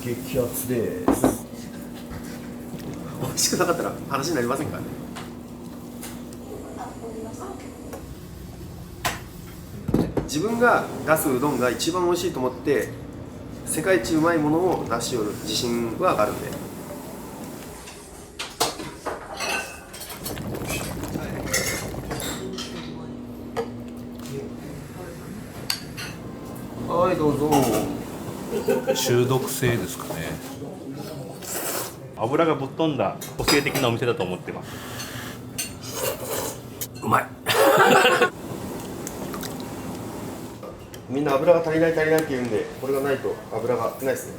激アツです。美味しくなかったら話になりませんからね。自分が出すうどんが一番美味しいと思って世界一うまいものを出しよる自信はあるんで。はい、どうぞ。中毒性ですかね。油がぶっ飛んだ個性的なお店だと思ってます。うまい。みんな油が足りないって言うんで、これがないと油がないですね。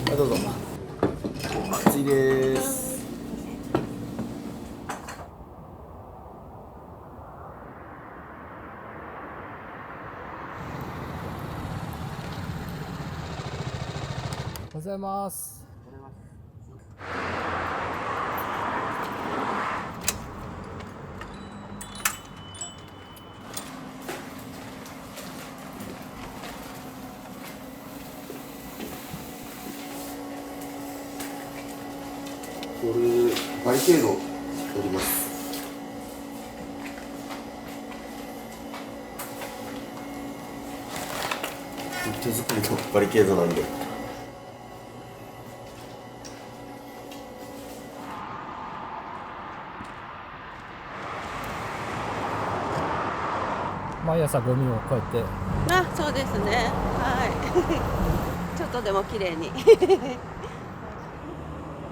はい、どうぞ。熱いです。おはようございます。これバリケード取ります。手作りのバリケードなんで。毎朝ゴミをこうやって。あ、そうですね。はい。ちょっとでも綺麗に。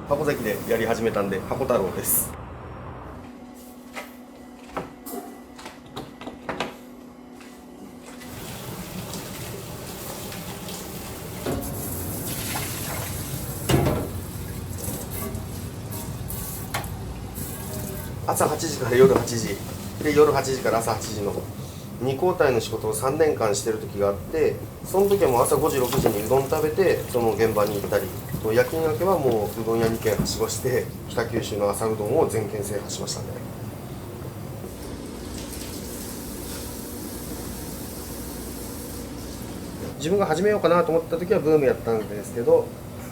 箱崎でやり始めたんで、箱太郎です。朝8時から夜8時で、夜8時から朝8時の2交代の仕事を3年間してる時があって、その時はもう朝5時6時にうどん食べてその現場に行ったり、夜勤明けはもううどん屋2軒はしごして北九州の朝うどんを全県制覇しましたね。自分が始めようかなと思った時はブームやったんですけど、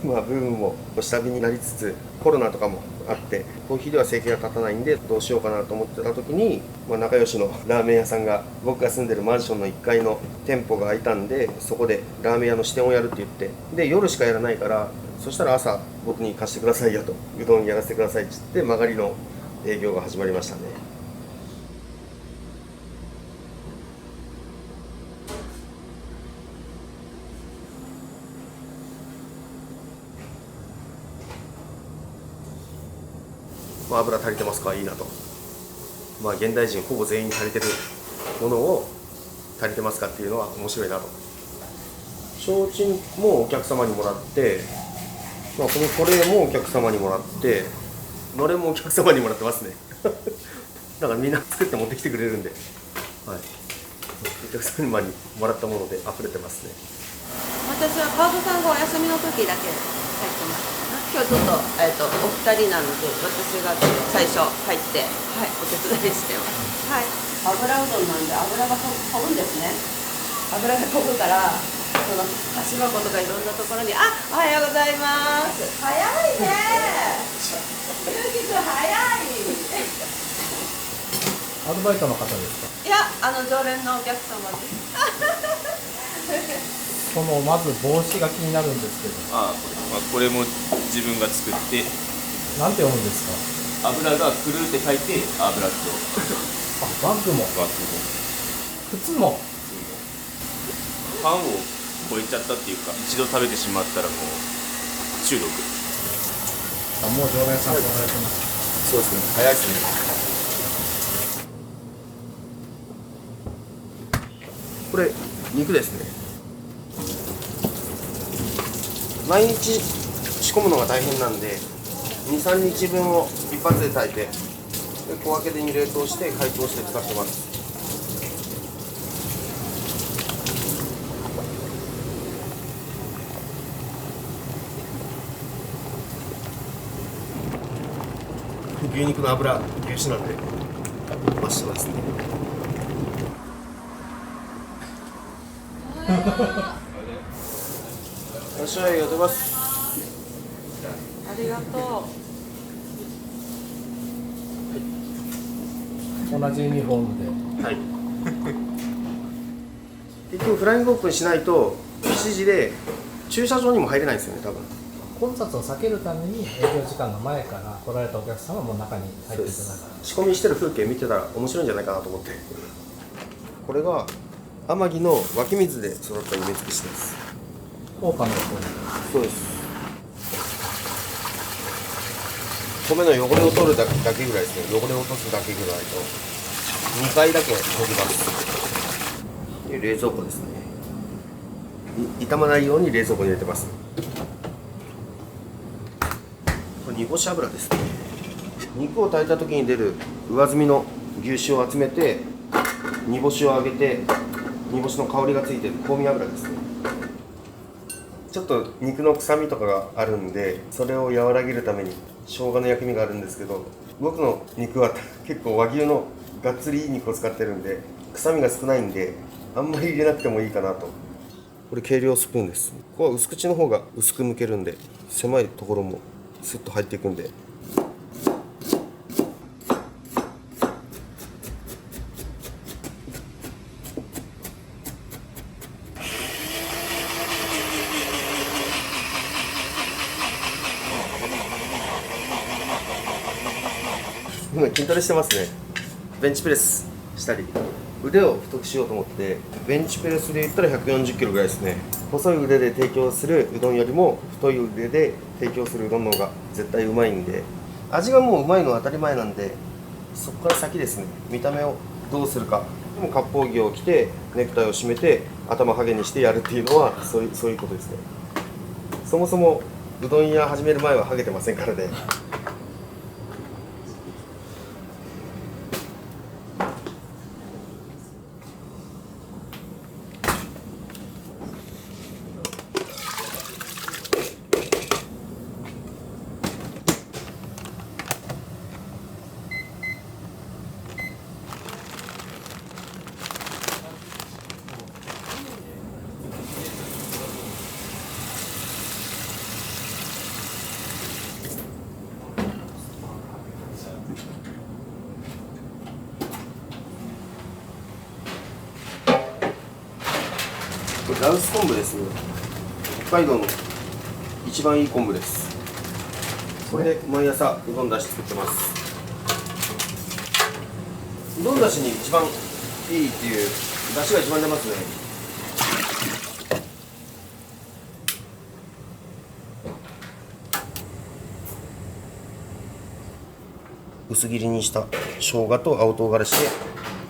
まあブームも下火になりつつ、コロナとかもあってコーヒーでは生計が立たないんでどうしようかなと思ってた時に、仲良しのラーメン屋さんが僕が住んでるマンションの1階の店舗が開いたんで、そこでラーメン屋の支店をやるって言って、で夜しかやらないから、そしたら朝僕に貸してくださいよと、うどんやらせてくださいって言って曲がりの営業が始まりましたね。油足りてますか、いいなと。現代人ほぼ全員足りてるものを足りてますかっていうのは面白いなと。提灯もお客様にもらって、このトレーもお客様にもらって、のれんもお客様にもらってますね。だからみんな作って持ってきてくれるんで、はい、お客様にもらったもので溢れてますね。私はパートさんがお休みの時だけ入ってます。今日ちょっと、お二人なので私が最初入って、はい、お手伝いしてます。はい。油うどんなんで油が飛ぶんですね。油が飛ぶから、その箸箱とかいろんなところに、あ、おはようございます。早いね。ゆうきくん早い。アルバイトの方ですか？いや、常連のお客様です。このまず帽子が気になるんですけど。これも自分が作って、なんて読むんですか？油がくるって書いて油とバッグもバッグも靴も。パンを超えちゃったっていうか、一度食べてしまったらもう中毒。もう常連さんと言われてます。そうですね、早いですね。これ肉ですね。毎日仕込むのが大変なんで、2、3日分を一発で炊いて、小分けでに冷凍して解凍して使ってます。牛肉の脂牛脂なんで増してますね。いらっしゃい、ありがとうございます。ありがとう。同じユニフォームで。はい。結局フライングオープンしないと7時で駐車場にも入れないですよね、多分。混雑を避けるために営業時間が前から来られたお客さんはもう中に入っていただく。仕込みしてる風景見てたら面白いんじゃないかなと思って。これが天城の湧き水で育った梅尽くしです。効果の方に。そうです。米の汚れを取るだけぐらいですね。汚れを落とすだけぐらいと2回だけ研ぎます。で冷蔵庫ですね。傷まないように冷蔵庫に入れてます。これ煮干し油ですね。肉を炊いた時に出る上澄みの牛脂を集めて煮干しを揚げて煮干しの香りがついてる香味油ですね。ちょっと肉の臭みとかがあるんでそれを和らげるために生姜の薬味があるんですけど、僕の肉は結構和牛のがっつりいい肉を使ってるんで臭みが少ないんであんまり入れなくてもいいかなと。これ計量スプーンです。ここは薄口の方が薄く剥けるんで狭いところもスッと入っていくんで。今筋トレしてますね。ベンチプレスしたり腕を太くしようと思ってベンチプレスで言ったら140キロぐらいですね。細い腕で提供するうどんよりも太い腕で提供するうどんの方が絶対うまいんで、味がもううまいのは当たり前なんでそこから先ですね。見た目をどうするか。でも割烹着を着てネクタイを締めて頭ハゲにしてやるっていうのはそういうことですね。そもそもうどん屋始める前はハゲてませんからね。これ羅臼昆布ですね。北海道の一番いい昆布です。これで毎朝うどんだし作ってます。うどんだしに一番いいっていうだしが一番出ますね。薄切りにした生姜と青唐辛子で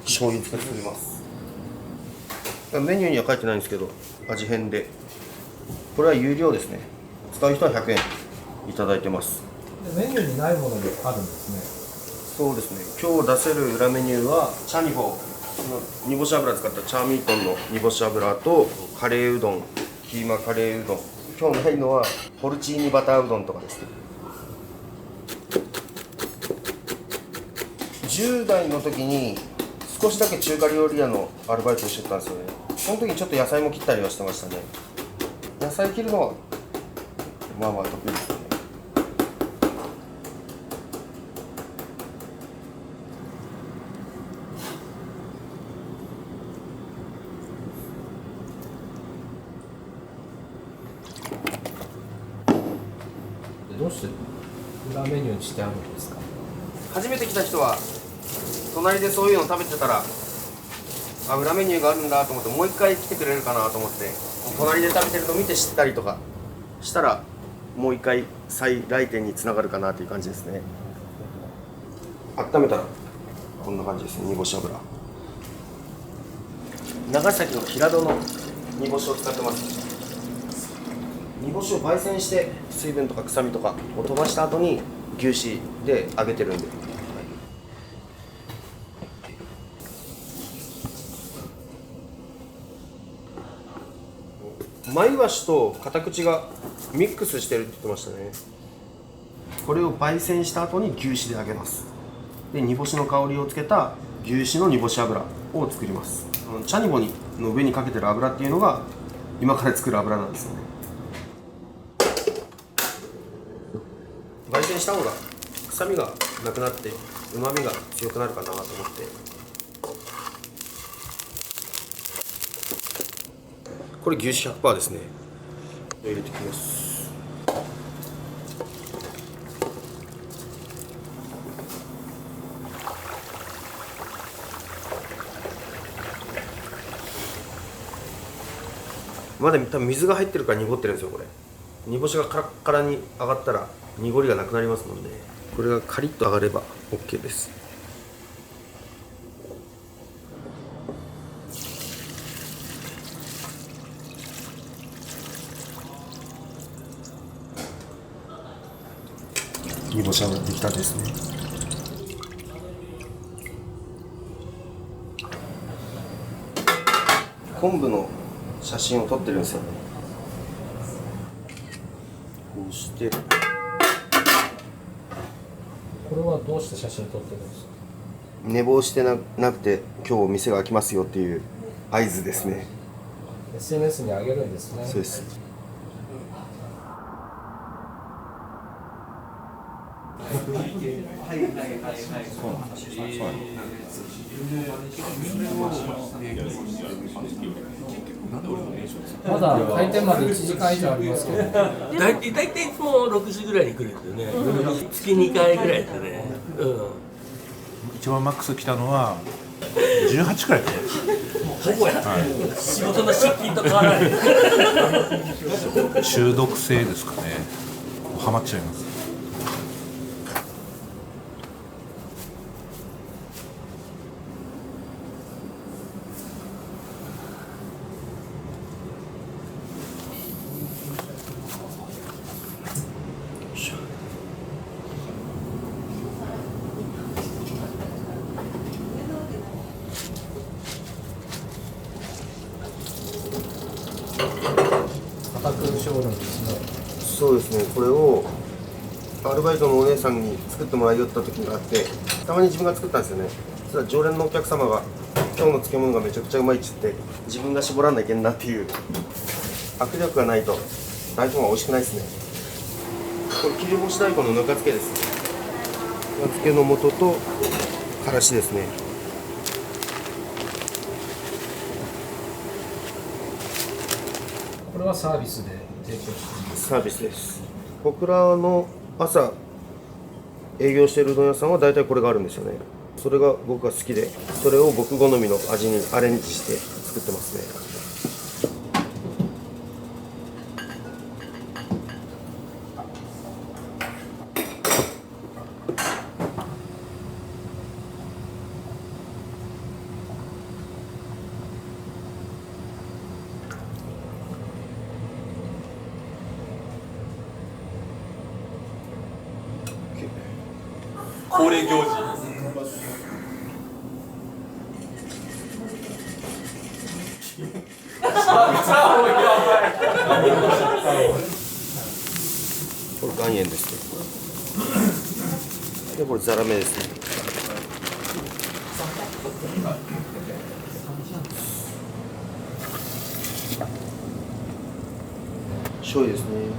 醤油つけて作ります。メニューには書いてないんですけど味変でこれは有料ですね。使う人は100円いただいてます。でメニューにないものもあるんですね。そうですね。今日出せる裏メニューはチャニフォ、煮干し油使ったチャーミートンの煮干し油とカレーうどん、キーマカレーうどん。今日ないのはポルチーニバターうどんとかですね。10代の時に少しだけ中華料理屋のアルバイトをしてたんですよね。その時にちょっと野菜も切ったりはしてましたね。野菜切るのはまあまあ得意ですね。どうして裏メニューにしてあるんですか？初めて来た人は隣でそういうの食べてたらあ裏メニューがあるんだと思ってもう一回来てくれるかなと思って隣で食べてるのを見て知ったりとかしたらもう一回再来店につながるかなという感じですね。温めたらこんな感じですね。煮干し油長崎の平戸の煮干しを使ってます。煮干しを焙煎して水分とか臭みとかを飛ばした後に牛脂で揚げてるんで、マイワシとカタクチがミックスしてるって言ってましたね。これを焙煎した後に牛脂で揚げます。で煮干しの香りをつけた牛脂の煮干し油を作ります。茶煮干の上にかけてる油っていうのが今から作る油なんですよね。焙煎した方が臭みがなくなって旨味が強くなるかなと思って、これ牛脂 100% ですね。入れていきます。まだ多分水が入ってるから濁ってるんですよ。これ煮干しがカラッカラに上がったら濁りがなくなりますので、これがカリッと上がれば OK です。煮干しができたですね。昆布の写真を撮ってるんですよね。こうして、これはどうして写真撮ってるんですか？寝坊してなくて今日店が開きますよっていう合図ですね。 SNS に上げるんですね。そうです。まだ開店まで1時間以上ありますけど、大体いつも6時ぐらいに来るんですよね。月2回ぐらいですよね。一番マックス来たのは18くらいで、ほぼや。仕事の出勤と変わらない。中毒性ですかね。ハマっちゃいます。固く絞るんですね。そうですね。これをアルバイトのお姉さんに作ってもらいよった時があって、たまに自分が作ったんですよね。そしたら常連のお客様が今日の漬物がめちゃくちゃうまいっつって、自分が絞らなきゃいけんなっていう握力がないと大根は美味しくないですね。これ切り干し大根のぬか漬けです。ぬか漬けの素とからしですね。これはサービスで提供しています。サービスです。僕らの朝営業しているうどん屋さんは大体これがあるんですよね。それが僕が好きで、それを僕好みの味にアレンジして作ってますね。恒例行事。これ岩塩ですね。でこれザラメですね。醤油ですね。よ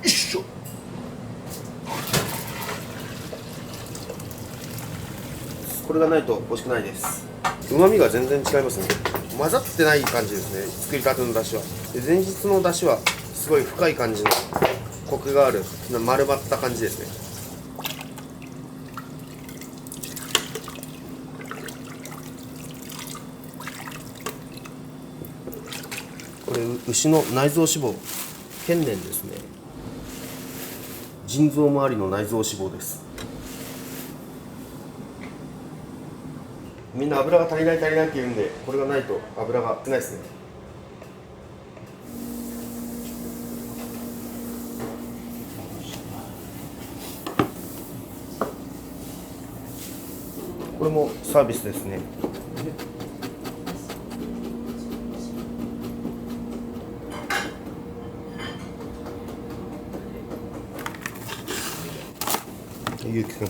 いしょ。これがないと美味しくないです。旨味が全然違いますね。混ざってない感じですね。作りたての出汁は。で前日の出汁はすごい深い感じのコクがある丸まった感じですね。これ牛の内臓脂肪、天然ですね。腎臓周りの内臓脂肪です。みんな油が足りないって言うんで、これがないと油が少ないですね。これもサービスですね。ゆうきくん。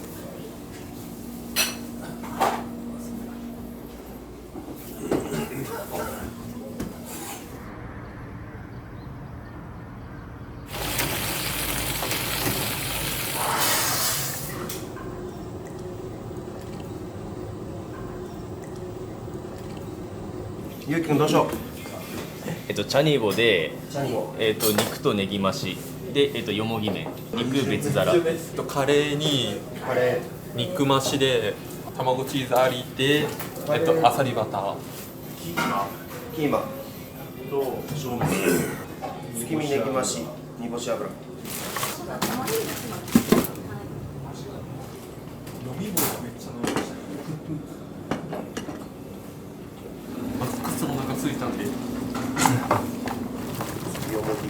ゆうきくんどうしよう。チャニボで、チャニボ。肉とネギ増しで、よもぎ麺、肉別皿。カレーにカレ肉増しで卵チーズありで、あさりバター。ー、キーマと照明。月見ネギ増し、煮干し油。マックスお腹空いたんで。よもぎ。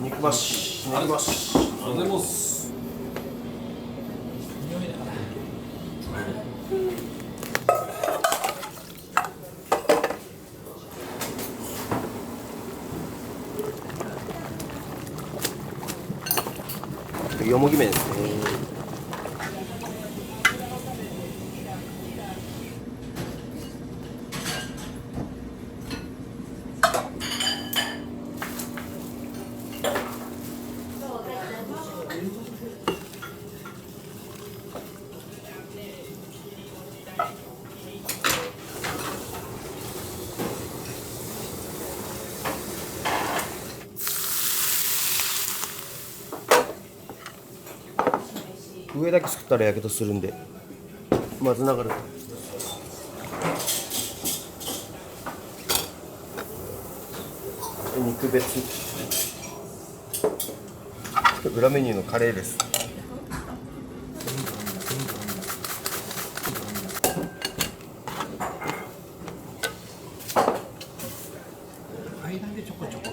肉増し、肉増し。よもぎ麺ですね。上だけ作ったらやけどするんで、まず流れ。肉別。裏メニューのカレーです。間でちょこちょこ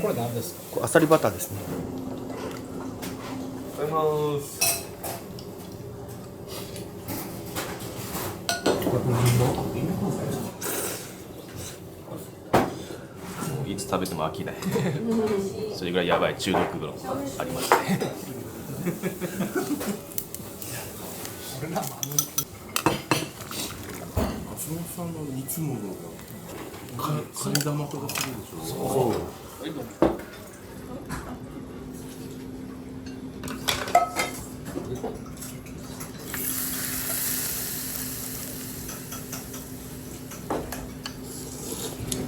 これ何ですか？これアサリバターですね。おはようございます。いつ食べても飽きない。それぐらいやばい中毒がありますね。松本さんの煮つものがカニ玉とかするでしょ。そう。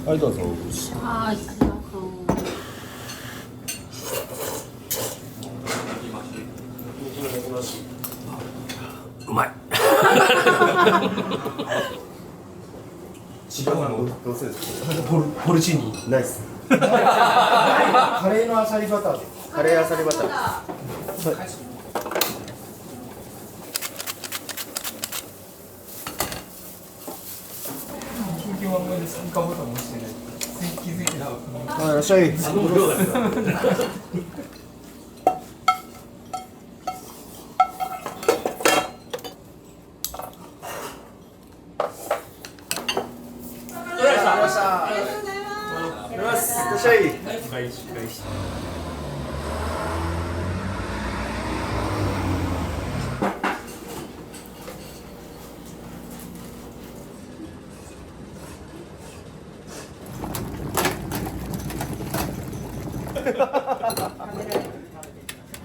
はいどうぞ。はい、ありがとう。うまい。違うのどうするんですか。ポルチーニ。ナイス。カレーのアサリバターで。カレーアサリバター。はい、いらっしゃい。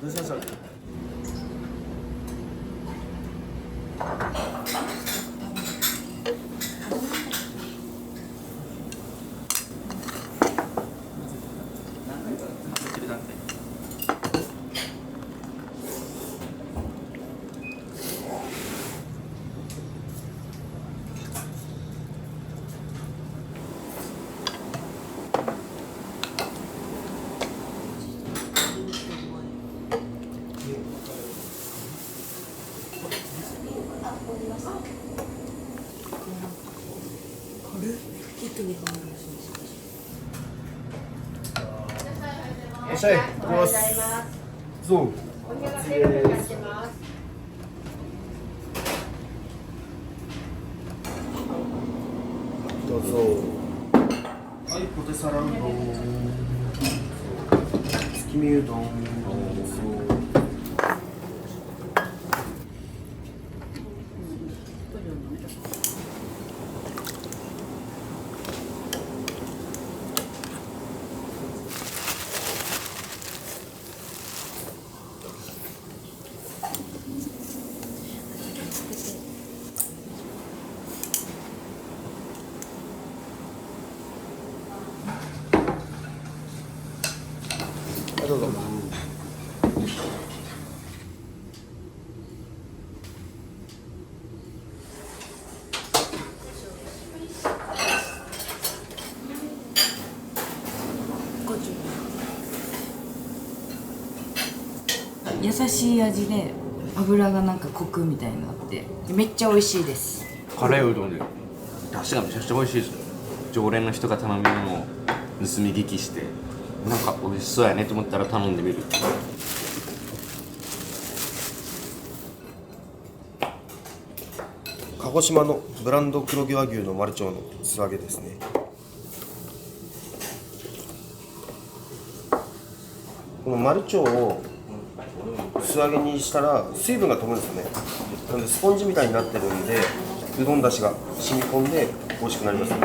どうしました。カレーらっしゃい。いただきます。そう。どうぞ。はい、ポテサラうどん。月見うどん。どうぞ。優しい味で油がなんかコクみたいなのあってめっちゃ美味しいです。カレーうどんで出汁がめちゃくちゃ美味しいです。常連の人が頼み物を盗み聞きしてなんか美味しそうやねと思ったら頼んでみる。鹿児島のブランド黒毛和牛の丸腸の素揚げですね。この丸腸を素揚げにしたら水分が飛ぶんですよね。なのでスポンジみたいになってるんでうどんだしが染み込んで美味しくなりますね。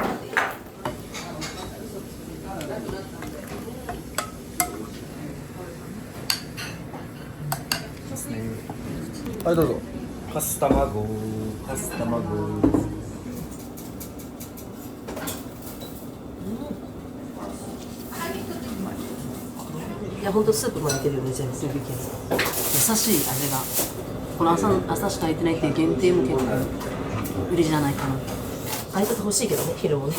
はい、どうぞ。カスタマゴ、カスタマゴ。いや、本当スープもいけるよね、全部。優しい味が。この朝しか空いてないっていう限定も結構売りじゃないかな。空いててほしいけどね、昼もね。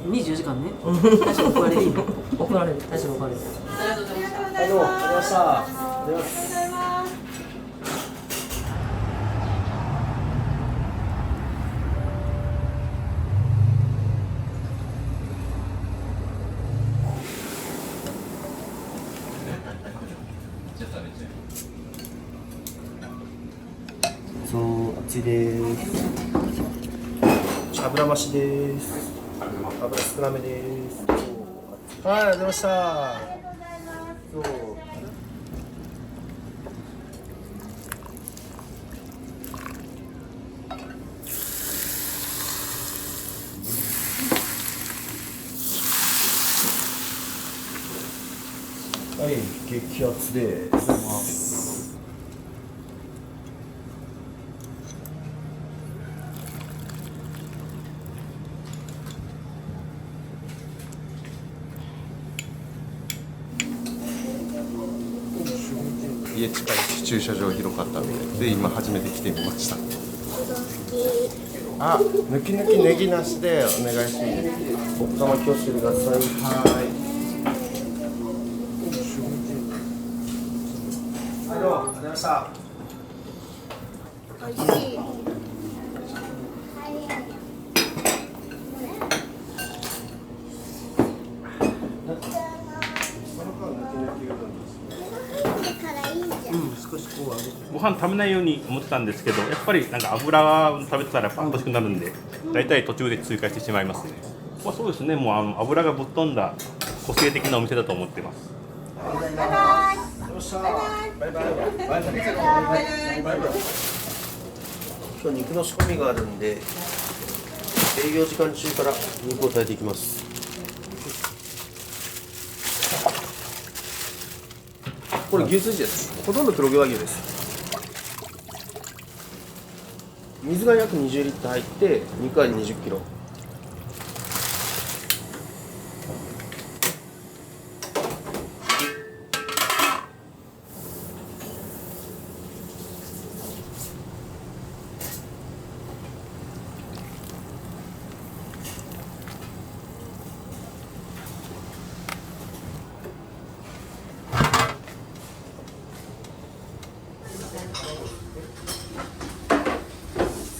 24時間ね。大丈夫、怒られる。怒られる、大丈夫、怒られる。ありがとうございました。はい、どうも、ありがとうございました。ありがとうございます。そう、熱いです。油増しです。油少なめです。はい、ありがとうございました。そう。はい、激アツです。家近いし駐車場広かったみたいで今初めて来てみました。あ、抜き抜きネギなしでお願いします。お玉気をつけてください。はい、どうも、ありがとうございました。美味しい。ご飯食べないように思ってたんですけど、やっぱりなんか油食べてたらやっぱ美味しくなるんで、大体途中で追加してしまいますね。まあ、そうですね、もう油がぶっ飛んだ個性的なお店だと思ってます。バイバイ。バイバイ。バイバイ。今日肉の仕込みがあるんで、営業時間中から肉を炊いていきます。これ牛すじです。ほとんど黒毛和牛です。水が約20リットル入って肉は20キロ。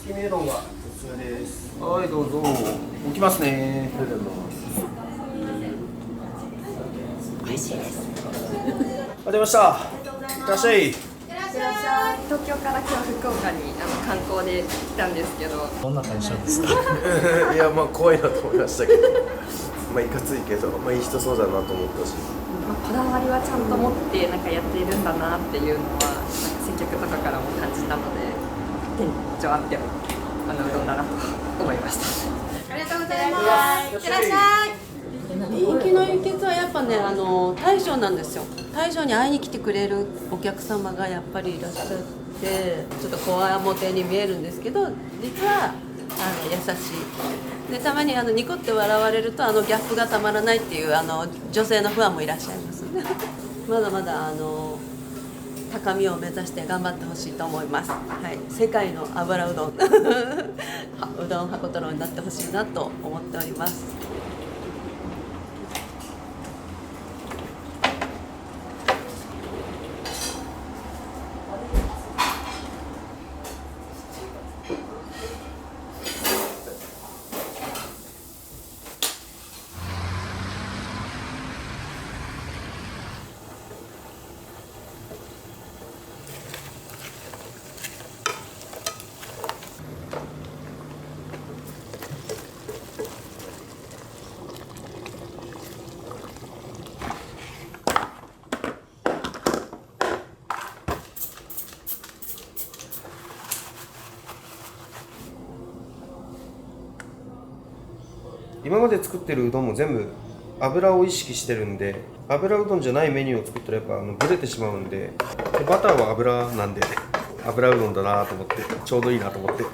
月見うどんがすがです。はい、どうぞ。起きますね。ありがとうございます。美味しいです。ありがとうございました。いってらっしゃい。東京から今日福岡に観光で来たんですけど、どんな対象ですか？いや、まあ怖いなと思いましたけど、まあいかついけど、まあいい人そうだなと思ったし、こだわりはちゃんと持ってやっているんだなっていうのは接客とかからも感じたので、店長あってもうどんだなと思いました。ありがとうございます。いってらっしゃい。人気の秘訣はやっぱね、大将なんですよ。大将に会いに来てくれるお客様がやっぱりいらっしゃって、ちょっとこわもてに見えるんですけど、実は優しいで、たまにニコって笑われるとギャップがたまらないっていう女性のファンもいらっしゃいますねまだまだ高みを目指して頑張ってほしいと思います、はい、世界の油うどんうどん箱太郎になってほしいなと思っております。今まで作ってるうどんも全部油を意識してるんで、油うどんじゃないメニューを作ったらやっぱブレてしまうんで、バターは油なんで油うどんだなと思って、ちょうどいいなと思って。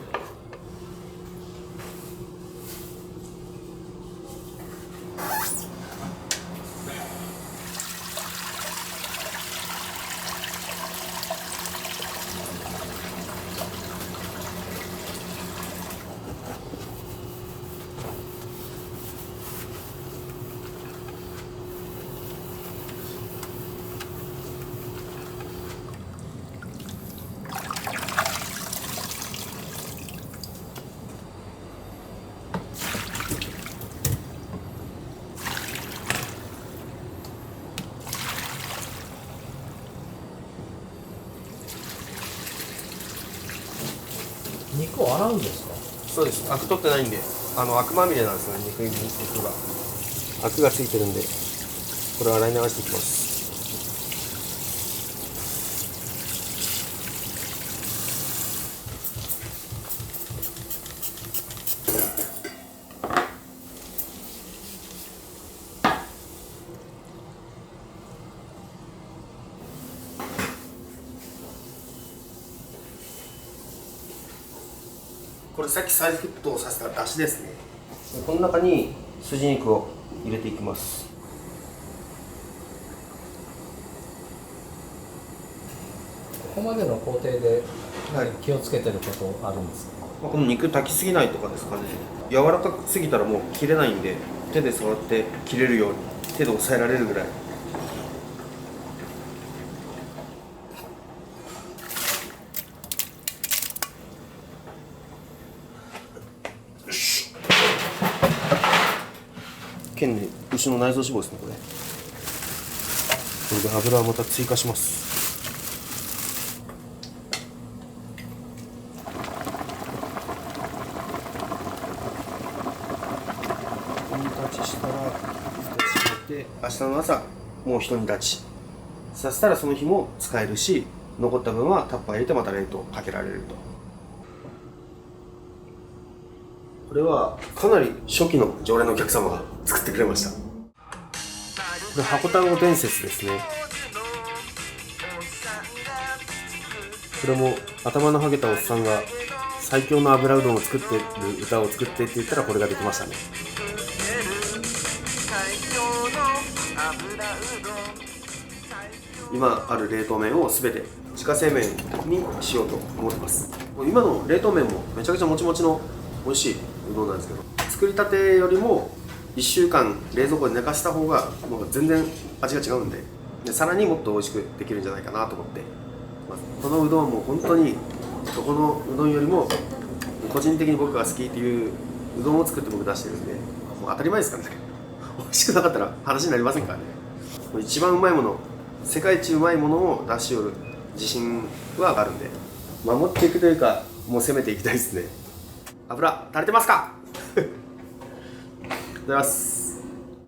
肉を洗うんですか？そうです。アク取ってないんで、アクまみれなんですよね、肉が。アクがついてるんで、これを洗い流していきます。これさっき再沸騰させただしですね。この中に筋肉を入れていきます。ここまでの工程で何気をつけてることあるんですか？この肉炊きすぎないとかですかね。柔らかすぎたらもう切れないんで、手で触って切れるように手で押さえられるぐらい。剣で牛の内臓脂肪ですね、これ。これで油をまた追加します。煮立ちしたら明日の朝もう一煮立ちさせたら、その日も使えるし、残った分はタッパー入れてまた冷凍かけられると。これはかなり初期の常連のお客様が作ってくれました。これ箱太郎伝説ですね。これも頭のハゲたおっさんが最強の油うどんを作ってる歌を作ってって言ったらこれができましたね。今ある冷凍麺を全て自家製麺にしようと思ってます。今の冷凍麺もめちゃくちゃもちもちの美味しいうどんなんですけど、作りたてよりも1週間冷蔵庫で寝かした方がもう全然味が違うんで、さらにもっと美味しくできるんじゃないかなと思って、このうどんも本当にどこのうどんよりもめ個人的に僕が好きっていううどんを作って僕出してるんで、もう当たり前ですからね。美味しくなかったら話になりませんからね。もう一番うまいもの、世界一うまいものを出し寄る自信はあるんで、守っていくというか、もう攻めていきたいですね。油足りてますか？ありがとうございます。